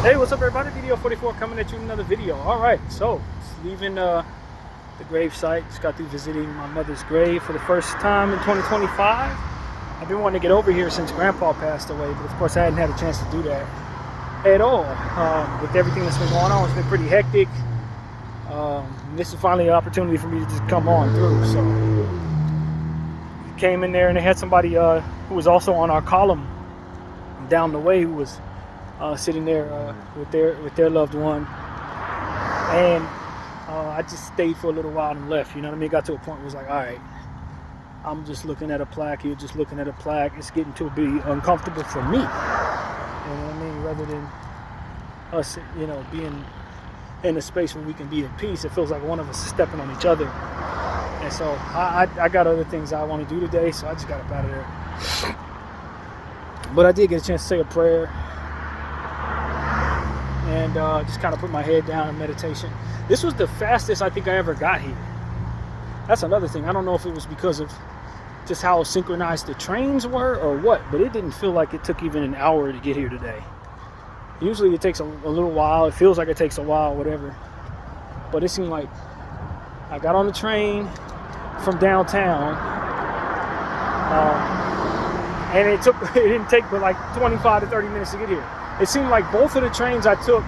Hey, what's up everybody? Video 44 coming at you with another video. Alright, so leaving the grave site. Just got through visiting my mother's grave for the first time in 2025. I've been wanting to get over here since Grandpa passed away, but of course I hadn't had a chance to do that at all. With everything that's been going on, it's been pretty hectic. This is finally an opportunity for me to just come on through. So came in there and they had somebody who was also on our column down the way who was sitting there with their loved one, and I just stayed for a little while and left. You know what I mean? Got to a point where it was like, all right, I'm just looking at a plaque. You're just looking at a plaque. It's getting to be uncomfortable for me. You know what I mean? Rather than us, you know, being in a space where we can be at peace, it feels like one of us is stepping on each other. And so I got other things I want to do today, so I just got up out of there. But I did get a chance to say a prayer and just kind of put my head down in meditation. This was the fastest I think I ever got here. That's another thing. I don't know if it was because of just how synchronized the trains were or what, but it didn't feel like it took even an hour to get here today. Usually it takes a little while. It feels like it takes a while, whatever. But it seemed like I got on the train from downtown, and it didn't take but like 25 to 30 minutes to get here. It seemed like both of the trains I took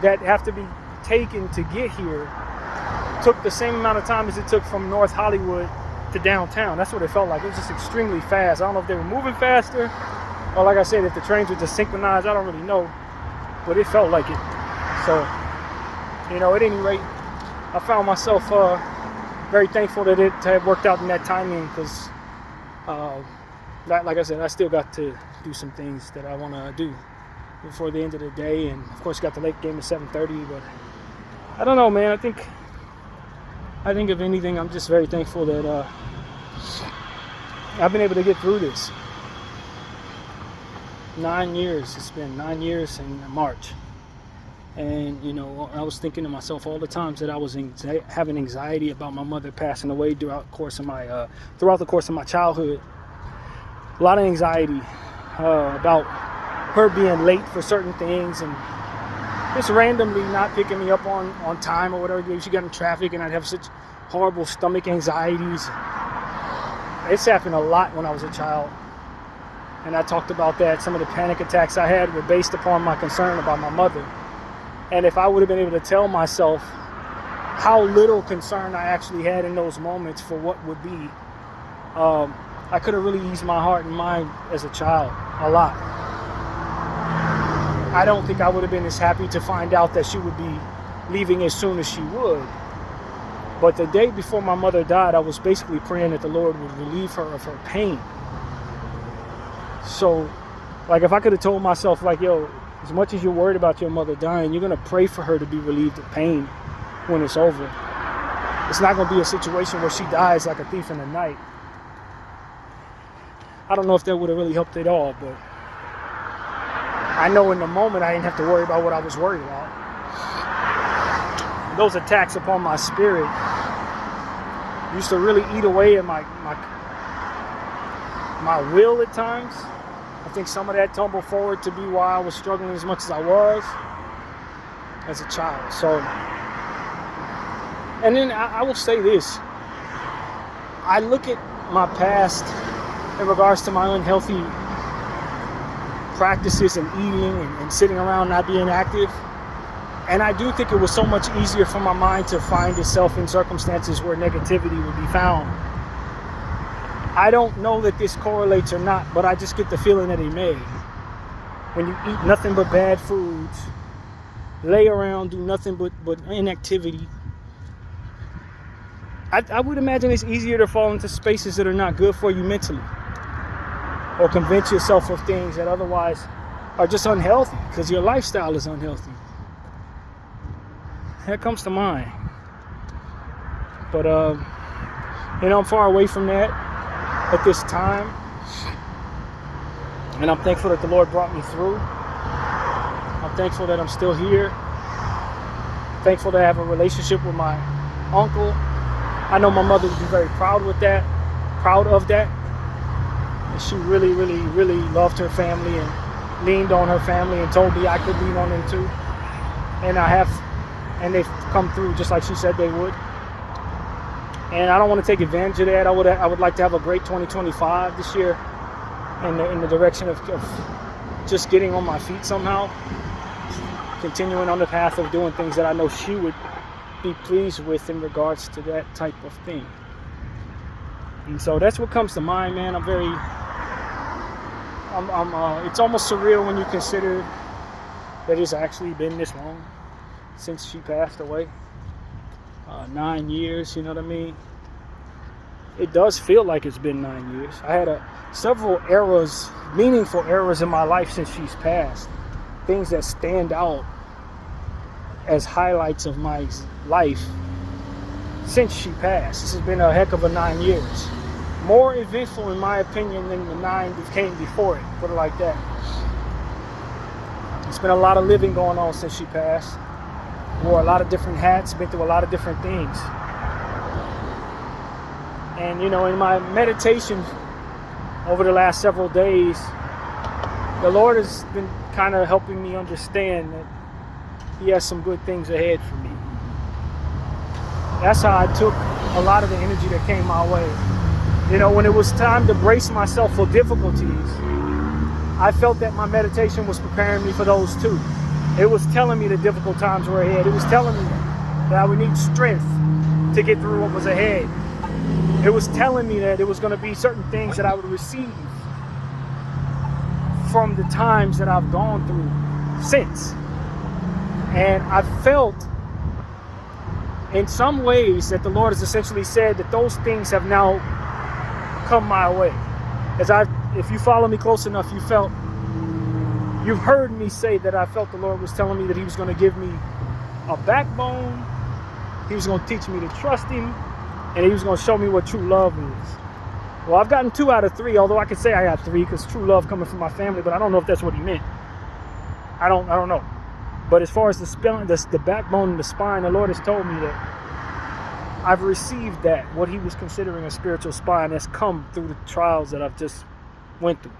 that have to be taken to get here took the same amount of time as it took from North Hollywood to downtown. That's what it felt like. It was just extremely fast. I don't know if they were moving faster or, like I said, if the trains were just synchronized. I don't really know, but it felt like it. So, you know, at any rate, I found myself very thankful that it had worked out in that timing, because like I said, I still got to do some things that I want to do before the end of the day, and of course got the late game at 7:30. But I don't know, man. I think if anything, I'm just very thankful that I've been able to get through this. 9 years. It's been 9 years in March. And, you know, I was thinking to myself all the times that I was having anxiety about my mother passing away throughout the course of my childhood. A lot of anxiety about her being late for certain things and just randomly not picking me up on time or whatever. She got in traffic and I'd have such horrible stomach anxieties. It's happened a lot when I was a child. And I talked about that. Some of the panic attacks I had were based upon my concern about my mother. And if I would have been able to tell myself how little concern I actually had in those moments for what would be, I could have really eased my heart and mind as a child a lot. I don't think I would have been as happy to find out that she would be leaving as soon as she would. But the day before my mother died, I was basically praying that the Lord would relieve her of her pain. So, like, if I could have told myself, like, yo, as much as you're worried about your mother dying, you're going to pray for her to be relieved of pain when it's over. It's not going to be a situation where she dies like a thief in the night. I don't know if that would have really helped at all, but I know in the moment I didn't have to worry about what I was worried about. Those attacks upon my spirit used to really eat away at my will at times. I think some of that tumbled forward to be why I was struggling as much as I was as a child. So, and then I will say this. I look at my past in regards to my unhealthy practices and eating and sitting around not being active. And I do think it was so much easier for my mind to find itself in circumstances where negativity would be found. I don't know that this correlates or not, but I just get the feeling that it may. When you eat nothing but bad foods, lay around, do nothing but inactivity, I would imagine it's easier to fall into spaces that are not good for you mentally, or convince yourself of things that otherwise are just unhealthy because your lifestyle is unhealthy. That comes to mind. But, you know, I'm far away from that at this time. And I'm thankful that the Lord brought me through. I'm thankful that I'm still here. Thankful to have a relationship with my uncle. I know my mother would be very proud of that. And she really, really, really loved her family, and leaned on her family and told me I could lean on them too. And I have, and they've come through just like she said they would. And I don't want to take advantage of that. I would like to have a great 2025 this year in the direction of just getting on my feet somehow, continuing on the path of doing things that I know she would be pleased with in regards to that type of thing. And so that's what comes to mind, man. It's almost surreal when you consider that it's actually been this long since she passed away. 9 years, you know what I mean? It does feel like it's been 9 years. I had several eras, meaningful eras in my life since she's passed. Things that stand out as highlights of my life since she passed. This has been a heck of a 9 years. More eventful, in my opinion, than the 9 that came before it, put it like that. It's been a lot of living going on since she passed. Wore a lot of different hats, been through a lot of different things. And you know, in my meditation over the last several days, the Lord has been kind of helping me understand that He has some good things ahead for me. That's how I took a lot of the energy that came my way. You know, when it was time to brace myself for difficulties, I felt that my meditation was preparing me for those too. It was telling me the difficult times were ahead. It was telling me that I would need strength to get through what was ahead. It was telling me that it was going to be certain things that I would receive from the times that I've gone through since. And I felt in some ways that the Lord has essentially said that those things have now come my way. If you follow me close enough, you've heard me say that I felt the Lord was telling me that He was going to give me a backbone. He was going to teach me to trust Him, and He was going to show me what true love is. Well, I've gotten 2 out of 3, although I could say I got 3 because true love coming from my family, but I don't know if that's what He meant. I don't know. But as far as the backbone and the spine, the Lord has told me that I've received that, what He was considering a spiritual spine, that's come through the trials that I've just went through.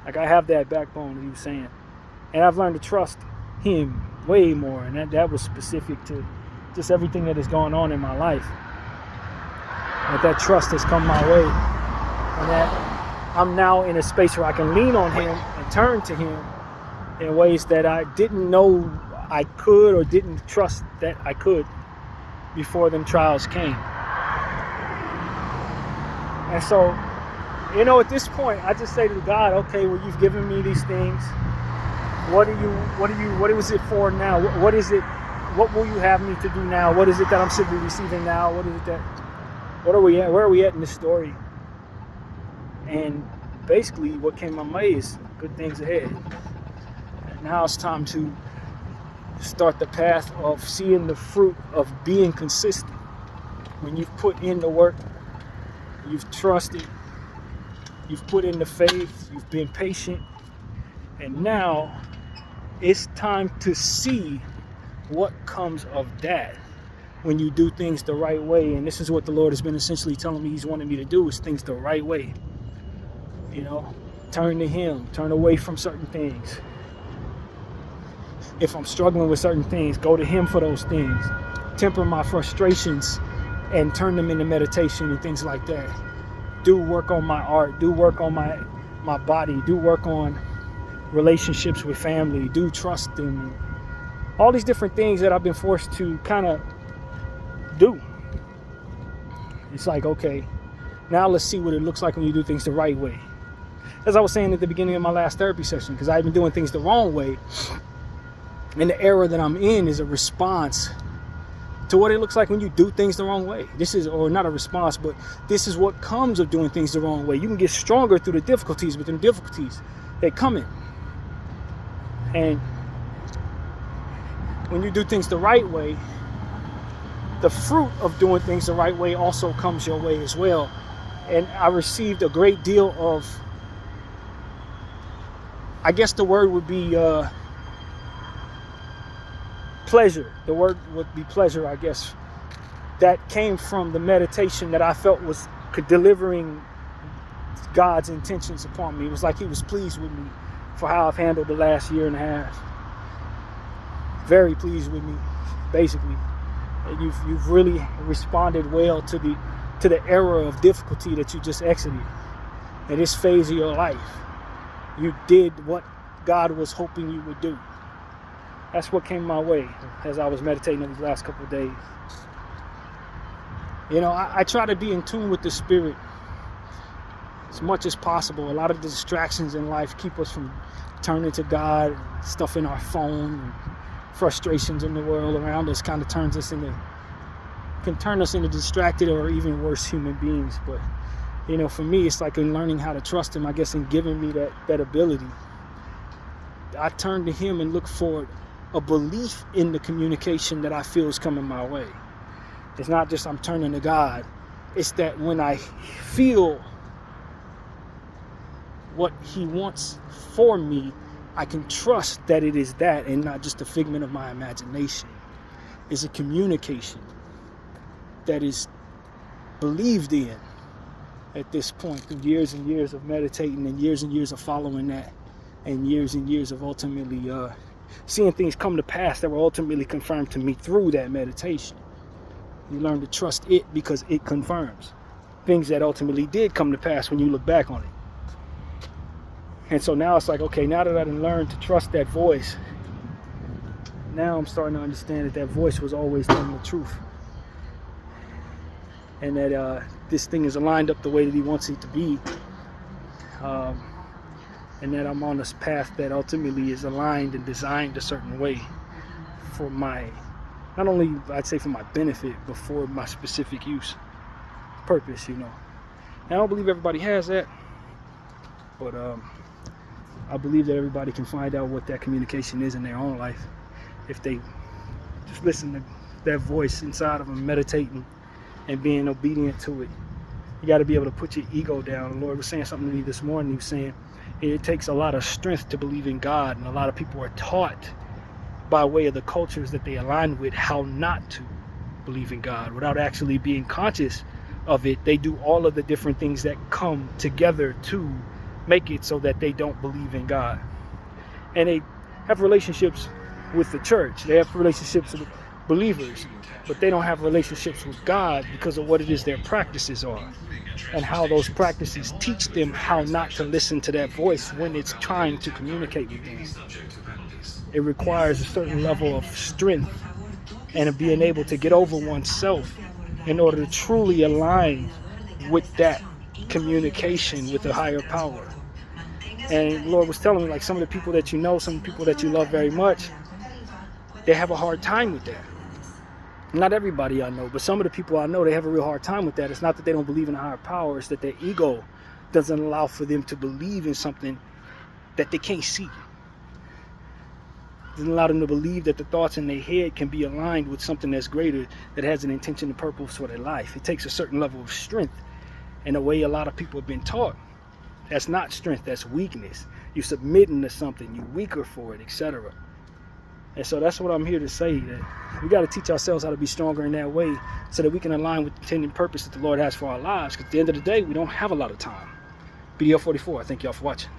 Like, I have that backbone that He was saying. And I've learned to trust Him way more. And that was specific to just everything that is going on in my life. That trust has come my way. And that I'm now in a space where I can lean on Him and turn to Him in ways that I didn't know I could or didn't trust that I could before them trials came. And so, you know, at this point, I just say to God, okay, well, you've given me these things. What is it for now? What is it? What will you have me to do now? What is it that I'm simply receiving now? Where are we at in this story? And basically what came my way is good things ahead. And now it's time to start the path of seeing the fruit of being consistent. When you've put in the work, you've trusted, you've put in the faith, you've been patient, and now it's time to see what comes of that when you do things the right way. And this is what the Lord has been essentially telling me He's wanting me to do, is things the right way. You know, turn to Him, turn away from certain things. If I'm struggling with certain things, go to Him for those things. Temper my frustrations and turn them into meditation and things like that. Do work on my art, do work on my body, do work on relationships with family, do trust them. All these different things that I've been forced to kind of do. It's like, okay, now let's see what it looks like when you do things the right way. As I was saying at the beginning of my last therapy session, because I've been doing things the wrong way, and the era that I'm in is a response to what it looks like when you do things the wrong way. Or not a response, but this is what comes of doing things the wrong way. You can get stronger through the difficulties, but the difficulties, they come in. And when you do things the right way, the fruit of doing things the right way also comes your way as well. And I received a great deal of, I guess the word would be pleasure. The word would be pleasure, I guess. That came from the meditation that I felt was delivering God's intentions upon me. It was like He was pleased with me for how I've handled the last year and a half. Very pleased with me, basically. You've really responded well to the era of difficulty that you just exited. In this phase of your life, you did what God was hoping you would do. That's what came my way as I was meditating these last couple of days. I try to be in tune with the Spirit as much as possible. A lot of the distractions in life keep us from turning to God. Stuff in our phone and frustrations in the world around us kind of can turn us into distracted or even worse human beings. But for me, it's like in learning how to trust Him, I guess, in giving me that ability. I turn to Him and look for a belief in the communication that I feel is coming my way. It's not just I'm turning to God. It's that when I feel what He wants for me, I can trust that it is that and not just a figment of my imagination. It's a communication that is believed in at this point through years and years of meditating and years of following that and years of ultimately seeing things come to pass that were ultimately confirmed to me through that meditation. You learn to trust it because it confirms things that ultimately did come to pass when you look back on it. And so now it's like, okay, now that I done learned to trust that voice, now I'm starting to understand that voice was always telling the truth. And that this thing is aligned up the way that He wants it to be. And that I'm on this path that ultimately is aligned and designed a certain way for my, not only I'd say for my benefit, but for my specific purpose, And I don't believe everybody has that, but I believe that everybody can find out what that communication is in their own life if they just listen to that voice inside of them, meditating and being obedient to it. You got to be able to put your ego down. The Lord was saying something to me this morning. He was saying it takes a lot of strength to believe in God, and a lot of people are taught by way of the cultures that they align with how not to believe in God without actually being conscious of it. They do all of the different things that come together to make it so that they don't believe in God. And they have relationships with the church. They have relationships with believers, but they don't have relationships with God because of what it is their practices are and how those practices teach them how not to listen to that voice when it's trying to communicate with them. It requires a certain level of strength and being able to get over oneself in order to truly align with that communication with a higher power. And the Lord was telling me, like, some of the people that some people that you love very much, they have a hard time with that. Not everybody I know, but some of the people I know, they have a real hard time with that. It's not that they don't believe in a higher power, it's that their ego doesn't allow for them to believe in something that they can't see. It doesn't allow them to believe that the thoughts in their head can be aligned with something that's greater, that has an intention and purpose for their life. It takes a certain level of strength. And the way a lot of people have been taught, that's not strength, that's weakness. You're submitting to something, you're weaker for it, etc. And so that's what I'm here to say, that we got to teach ourselves how to be stronger in that way so that we can align with the intended purpose that the Lord has for our lives. Because at the end of the day, we don't have a lot of time. BDL 44, I thank y'all for watching.